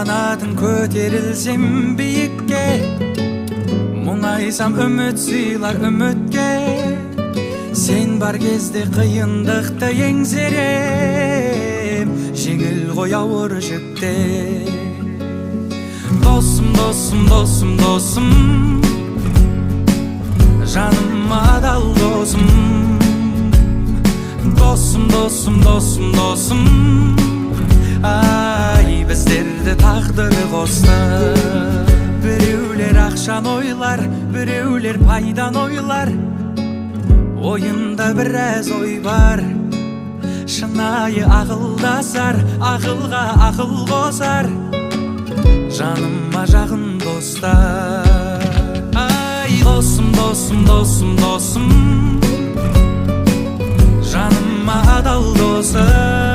Аманатын көтерілсем биікке, мұңайсам үміт сыйлар үмітке. Сен бар кезде қиындықты еңсерем, жеңіл ғой ауыр жүкте. Досым, досым, досым, досым, жаныма адал досым. Досым, досым, досым, досым, ай, біздерді тағдыр қосты. Біреулер ақшан ойлар, біреулер пайдан ойлар. Ойында біраз ой бар, шынайы ақылдасар, ақылға ақыл қосар. Жаныма жақын достар. Ай, досым, досым, досым, досым, жаныма адал досым.